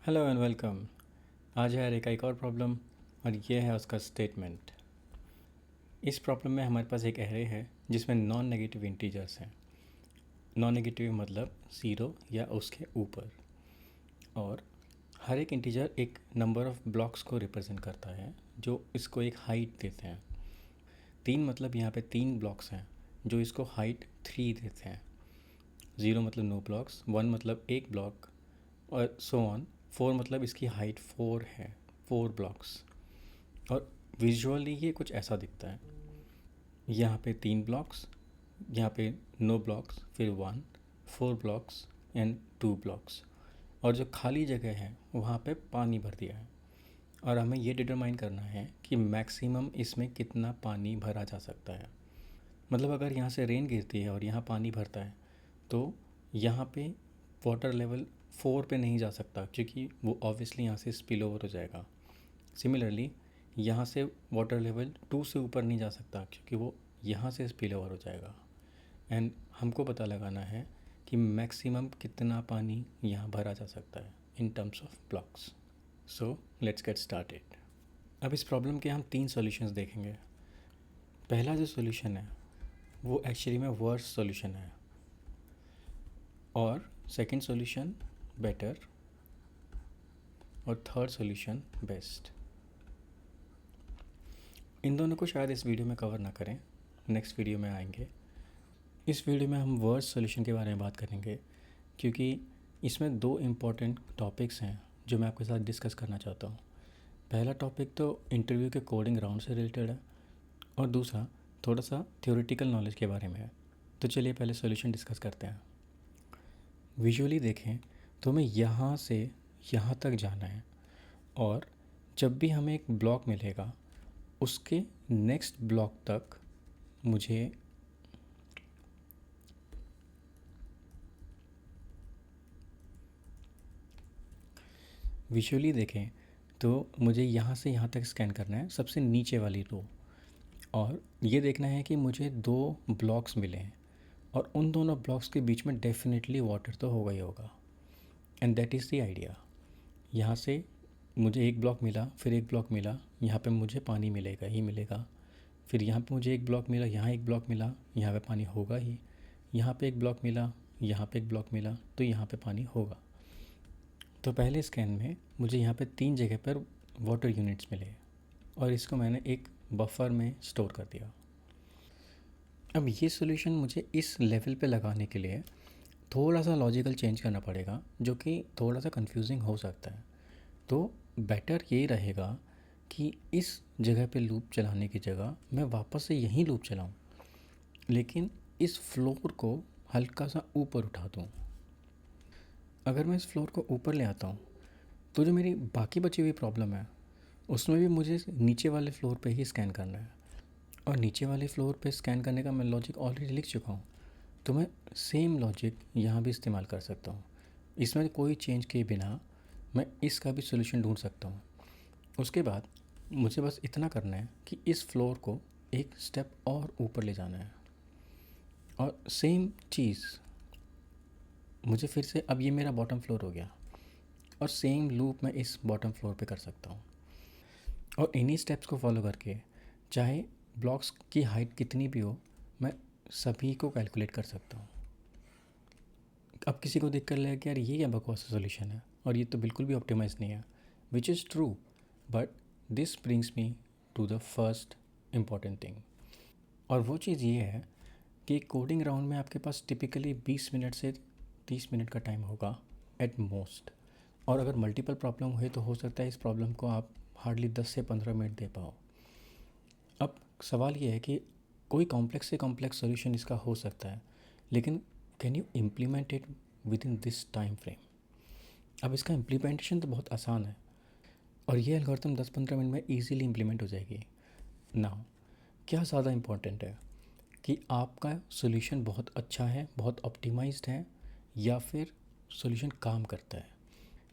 Hello and welcome. आज है array का एक और प्रॉब्लम और ये है उसका स्टेटमेंट। इस प्रॉब्लम में हमारे पास एक एरे है जिसमें नॉन नेगेटिव इंटीजर्स हैं। नॉन नेगेटिव मतलब ज़ीरो या उसके ऊपर, और हर एक इंटीजर एक नंबर ऑफ़ ब्लॉक्स को रिप्रेजेंट करता है जो इसको एक हाइट देते हैं। तीन मतलब यहाँ पे तीन ब्लॉक्स हैं जो इसको हाइट 3 देते हैं। ज़ीरो मतलब नो ब्लॉक्स, 1 मतलब एक ब्लॉक, और सो ऑन। 4 मतलब इसकी हाइट 4 है, 4 ब्लॉक्स। और विजुअली ये कुछ ऐसा दिखता है। यहाँ पे 3 ब्लॉक्स, यहाँ पे नो ब्लॉक्स, फिर 1, 4 ब्लॉक्स एंड 2 ब्लॉक्स, और जो खाली जगह है वहाँ पे पानी भर दिया है। और हमें ये डिटरमाइन करना है कि मैक्सिमम इसमें कितना पानी भरा जा सकता है। मतलब अगर यहाँ से रेन गिरती है और यहाँ पानी भरता है तो यहाँ पे वाटर लेवल 4 पे नहीं जा सकता, क्योंकि वो ऑब्वियसली यहाँ से स्पिल ओवर हो जाएगा। सिमिलरली यहाँ से वाटर लेवल 2 से ऊपर नहीं जा सकता, क्योंकि वो यहाँ से स्पिल ओवर हो जाएगा। एंड हमको पता लगाना है कि मैक्सिमम कितना पानी यहाँ भरा जा सकता है in terms of blocks. So let's get started. अब इस प्रॉब्लम के हम 3 सॉल्यूशंस देखेंगे। पहला जो सॉल्यूशन है वो एक्चुअली में वर्स्ट सॉल्यूशन है, और सेकंड सॉल्यूशन बेटर, और थर्ड सॉल्यूशन बेस्ट। इन दोनों को शायद इस वीडियो में कवर ना करें, नेक्स्ट वीडियो में आएंगे। इस वीडियो में हम वर्स्ट सॉल्यूशन के बारे में बात करेंगे, क्योंकि इसमें 2 इम्पॉर्टेंट टॉपिक्स हैं जो मैं आपके साथ डिस्कस करना चाहता हूँ। पहला टॉपिक तो इंटरव्यू के कोडिंग राउंड से रिलेटेड है, और दूसरा थोड़ा सा थ्योरेटिकल नॉलेज के बारे में है। तो चलिए पहले सॉल्यूशन डिस्कस करते हैं। विजुअली देखें तो हमें यहाँ से यहाँ तक जाना है, और जब भी हमें एक ब्लॉक मिलेगा उसके नेक्स्ट ब्लॉक तक मुझे विजुअली देखें तो मुझे यहाँ से यहाँ तक स्कैन करना है, सबसे नीचे वाली रो, और ये देखना है कि मुझे 2 ब्लॉक्स मिले हैं और उन दोनों ब्लॉक्स के बीच में डेफिनेटली वाटर तो होगा ही होगा। And that is the idea. यहाँ से मुझे एक ब्लॉक मिला, फिर एक ब्लॉक मिला, यहाँ पे मुझे पानी मिलेगा ही मिलेगा। फिर यहाँ पे मुझे एक ब्लॉक मिला, यहाँ एक ब्लॉक मिला, यहाँ पे पानी होगा ही। यहाँ पे एक ब्लॉक मिला, यहाँ पे एक ब्लॉक मिला, तो यहाँ पे पानी होगा। तो पहले स्कैन में मुझे यहाँ पे 3 जगह पर वाटर यूनिट्स मिले, और इसको मैंने एक बफर में स्टोर कर दिया। अब ये सॉल्यूशन मुझे इस लेवल पे लगाने के लिए थोड़ा सा लॉजिकल चेंज करना पड़ेगा, जो कि थोड़ा सा कंफ्यूजिंग हो सकता है। तो बेटर ये रहेगा कि इस जगह पे लूप चलाने की जगह मैं वापस से यहीं लूप चलाऊं, लेकिन इस फ्लोर को हल्का सा ऊपर उठा दूं। अगर मैं इस फ्लोर को ऊपर ले आता हूँ तो जो मेरी बाकी बची हुई प्रॉब्लम है उसमें भी मुझे नीचे वाले फ्लोर पे ही स्कैन करना है, और नीचे वाले फ्लोर पे स्कैन करने का मैं लॉजिक ऑलरेडी लिख चुका हूँ। तो मैं सेम लॉजिक यहाँ भी इस्तेमाल कर सकता हूँ। इसमें कोई चेंज किए बिना मैं इसका भी सोल्यूशन ढूंढ सकता हूँ। उसके बाद मुझे बस इतना करना है कि इस फ्लोर को एक स्टेप और ऊपर ले जाना है, और सेम चीज़ मुझे फिर से, अब ये मेरा बॉटम फ्लोर हो गया, और सेम लूप मैं इस बॉटम फ्लोर पे कर सकता हूँ। और इन्हीं स्टेप्स को फॉलो करके चाहे ब्लॉक्स की हाइट कितनी भी हो, मैं सभी को कैलकुलेट कर सकता हूँ। अब किसी को देख कर लगेगा कि यार ये क्या बकवास सोल्यूशन है, और ये तो बिल्कुल भी ऑप्टिमाइज नहीं है, which is true. But this brings me to the first important thing, और वो चीज़ ये है कि कोडिंग राउंड में आपके पास टिपिकली 20 मिनट से 30 मिनट का टाइम होगा एट मोस्ट, और अगर मल्टीपल प्रॉब्लम हुए तो हो सकता है इस प्रॉब्लम को आप हार्डली 10 से 15 मिनट दे पाओ। अब सवाल ये है कि कोई कॉम्प्लेक्स से कॉम्प्लेक्स सोल्यूशन इसका हो सकता है, लेकिन can you implement it with in this time frame. अब इसका इम्प्लीमेंटेशन तो बहुत आसान है, और ये एल्गोरिथम 10-15 मिनट में ईजीली इम्प्लीमेंट हो जाएगी। नाउ क्या ज़्यादा इम्पॉर्टेंट है कि आपका सोल्यूशन बहुत अच्छा है, बहुत ऑप्टिमाइज्ड है, या फिर सोल्यूशन काम करता है,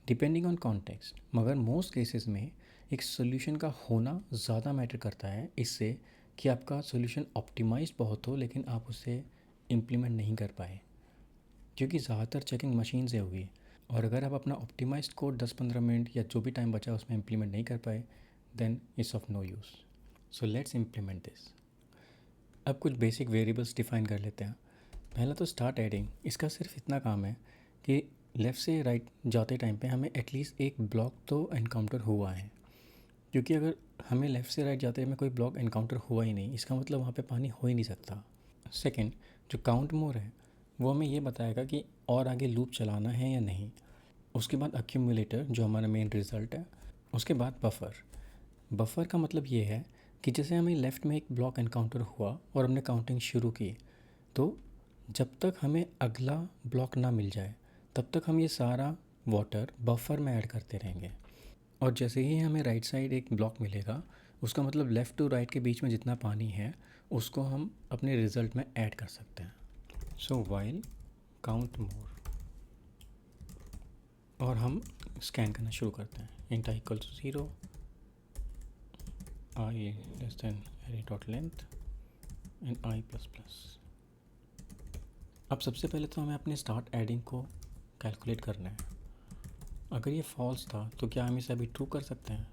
डिपेंडिंग ऑन कॉन्टेक्स्ट। मगर मोस्ट केसेस में एक सोल्यूशन का होना ज़्यादा मैटर करता है, इससे कि आपका सोल्यूशन ऑप्टिमाइज्ड बहुत हो लेकिन आप उसे इम्प्लीमेंट नहीं कर पाए, क्योंकि ज़्यादातर चेकिंग मशीन से होगी। और अगर आप अपना ऑप्टिमाइज्ड कोड 10-15 मिनट या जो भी टाइम बचा उसमें इम्प्लीमेंट नहीं कर पाए, then it's of no use. So let's implement this. अब कुछ बेसिक वेरिएबल्स डिफाइन कर लेते हैं. पहला तो स्टार्ट एडिंग. इसका सिर्फ इतना काम है कि लेफ़्ट से राइट जाते टाइम पे हमें एटलीस्ट एक ब्लॉक तो एनकाउंटर हुआ है, क्योंकि अगर हमें लेफ़्ट से राइट जाते में कोई ब्लॉक एनकाउंटर हुआ ही नहीं, इसका मतलब वहाँ पे पानी हो ही नहीं सकता. सेकंड, जो काउंट मोर है वो हमें ये बताएगा कि और आगे लूप चलाना है या नहीं. उसके बाद अक्यूमुलेटर जो हमारा मेन रिज़ल्ट है. उसके बाद बफर. बफर का मतलब ये है कि जैसे हमें लेफ़्ट में एक ब्लॉक एनकाउंटर हुआ और हमने काउंटिंग शुरू की, तो जब तक हमें अगला ब्लॉक ना मिल जाए तब तक हम ये सारा वाटर बफर में ऐड करते रहेंगे. और जैसे ही हमें राइट साइड एक ब्लॉक मिलेगा, उसका मतलब लेफ़्ट टू राइट के बीच में जितना पानी है उसको हम अपने रिज़ल्ट में ऐड कर सकते हैं. सो वाइल काउंट मोर, और हम स्कैन करना शुरू करते हैं. Int I equal to 0, I less than array dot length and I plus plus. अब सबसे पहले तो हमें अपने स्टार्ट एडिंग को कैलकुलेट करना है. अगर ये फॉल्स था तो क्या हम इसे अभी ट्रू कर सकते हैं?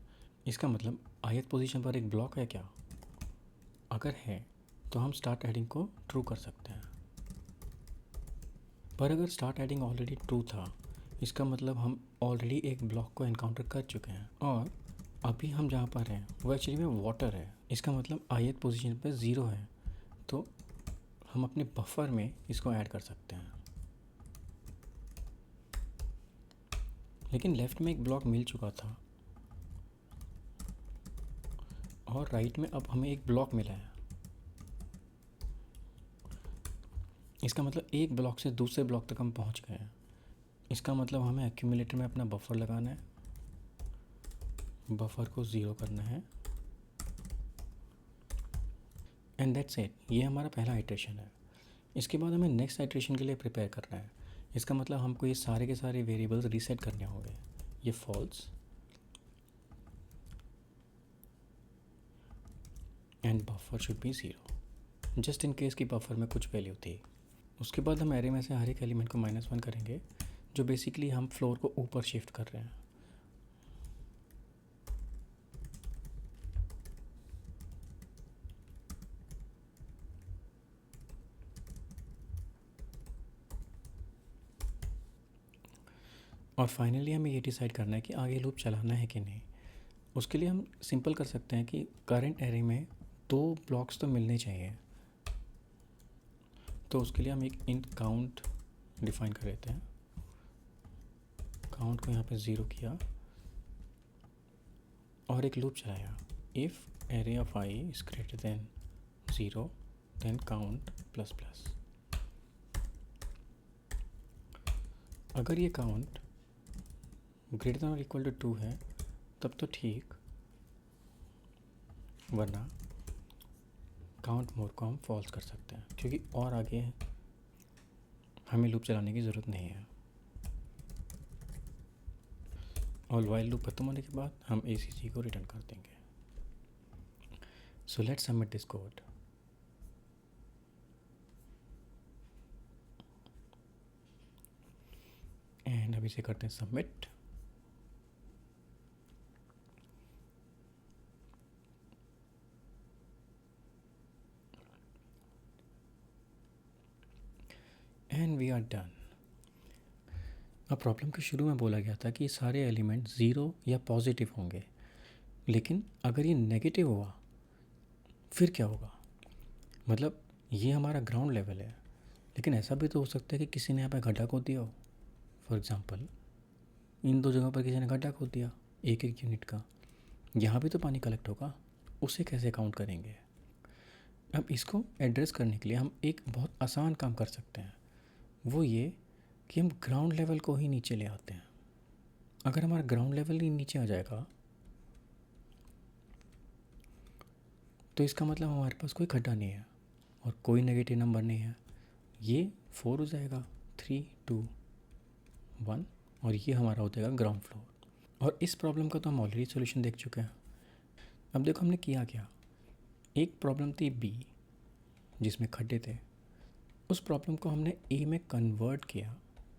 इसका मतलब ith पोजीशन पर एक ब्लॉक है क्या? अगर है तो हम स्टार्ट एडिंग को ट्रू कर सकते हैं. पर अगर स्टार्ट एडिंग ऑलरेडी ट्रू था, इसका मतलब हम ऑलरेडी एक ब्लॉक को एनकाउंटर कर चुके हैं, और अभी हम जहाँ पर हैं वो एक्चुअली में वाटर है. इसका मतलब ith पोजीशन पे 0 है, तो हम अपने बफर में इसको ऐड कर सकते हैं. लेकिन लेफ़्ट में एक ब्लॉक मिल चुका था और राइट में अब हमें एक ब्लॉक मिला है. इसका मतलब एक ब्लॉक से दूसरे ब्लॉक तक हम पहुंच गए हैं. इसका मतलब हमें एक्यूमुलेटर में अपना बफर लगाना है, बफर को 0 करना है, एंड दैट्स इट. ये हमारा पहला आइट्रेशन है. इसके बाद हमें नेक्स्ट आइट्रेशन के लिए प्रिपेयर करना है. इसका मतलब हमको ये सारे के सारे वेरिएबल्स रीसेट करने होंगे. ये false and buffer should be 0, just in case की बफर में कुछ वैल्यू थी. उसके बाद हम एरे में से हर एक एलिमेंट को -1 करेंगे, जो बेसिकली हम फ्लोर को ऊपर शिफ्ट कर रहे हैं. और फाइनली हमें ये डिसाइड करना है कि आगे लूप चलाना है कि नहीं. उसके लिए हम सिंपल कर सकते हैं कि करंट एरे में 2 ब्लॉक्स तो मिलने चाहिए. तो उसके लिए हम एक इंट काउंट डिफाइन कर लेते हैं. काउंट को यहाँ पे 0 किया और एक लूप चलाया. If array of I is greater than 0 then count plus plus. अगर ये काउंट ग्रेटर देन और इक्वल टू 2 है तब तो ठीक, वरना काउंट मोर को हम फॉल्स कर सकते हैं, क्योंकि और आगे हमें लूप चलाने की ज़रूरत नहीं है. और वाइल लूप खत्म होने के बाद हम ACG को रिटर्न कर देंगे. So let's submit this code. And अभी से करते हैं submit. And we are done. अब प्रॉब्लम के शुरू में बोला गया था कि सारे एलिमेंट 0 या पॉजिटिव होंगे, लेकिन अगर ये नेगेटिव हुआ फिर क्या होगा? मतलब ये हमारा ग्राउंड लेवल है, लेकिन ऐसा भी तो हो सकता है कि किसी ने यहाँ पर गड्ढा खोद दिया हो. फॉर एग्ज़ाम्पल इन 2 जगहों पर किसी ने गड्ढा खोद दिया 1-1 यूनिट का. यहाँ भी तो पानी कलेक्ट होगा, उसे कैसे काउंट करेंगे? अब इसको एड्रेस करने के लिए हम एक बहुत आसान काम कर सकते हैं. वो ये कि हम ग्राउंड लेवल को ही नीचे ले आते हैं. अगर हमारा ग्राउंड लेवल ही नीचे आ जाएगा तो इसका मतलब हमारे पास कोई गड्ढा नहीं है और कोई नेगेटिव नंबर नहीं है. ये 4 हो जाएगा, 3, 2, 1, और ये हमारा हो जाएगा ग्राउंड फ्लोर. और इस प्रॉब्लम का तो हम ऑलरेडी सोल्यूशन देख चुके हैं. अब देखो हमने किया क्या. एक प्रॉब्लम थी B जिसमें खड्डे थे. उस प्रॉब्लम को हमने A में कन्वर्ट किया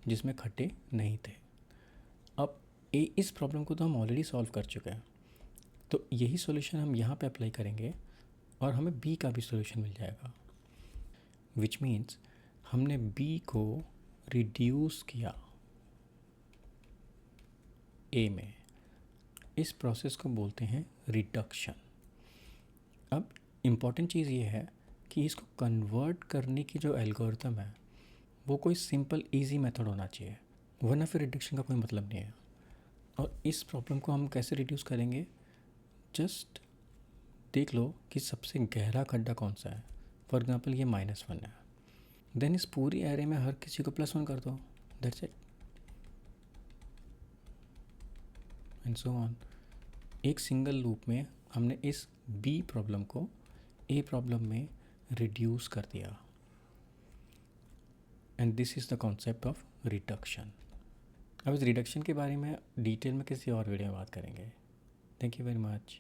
जिसमें खड्डे नहीं थे. इस प्रॉब्लम को तो हम ऑलरेडी सॉल्व कर चुके हैं, तो यही सॉल्यूशन हम यहाँ पे अप्लाई करेंगे और हमें बी का भी सॉल्यूशन मिल जाएगा, विच मीन्स हमने बी को रिड्यूस किया ए में। इस प्रोसेस को बोलते हैं रिडक्शन। अब इम्पॉर्टेंट चीज़ ये है कि इसको कन्वर्ट करने की जो एल्गोरिथम है वो कोई सिंपल इजी मेथड होना चाहिए, वरना फिर रिडक्शन का कोई मतलब नहीं है। और इस प्रॉब्लम को हम कैसे रिड्यूस करेंगे, जस्ट देख लो कि सबसे गहरा खड्डा कौन सा है। फॉर एग्जांपल ये -1 है, देन इस पूरी एरे में हर किसी को +1 कर दो, that's it, and so on. एक सिंगल लूप में हमने इस बी प्रॉब्लम को ए प्रॉब्लम में रिड्यूस कर दिया, and this is the concept of reduction. अब इस रिडक्शन के बारे में डिटेल में किसी और वीडियो में बात करेंगे। Thank you very much.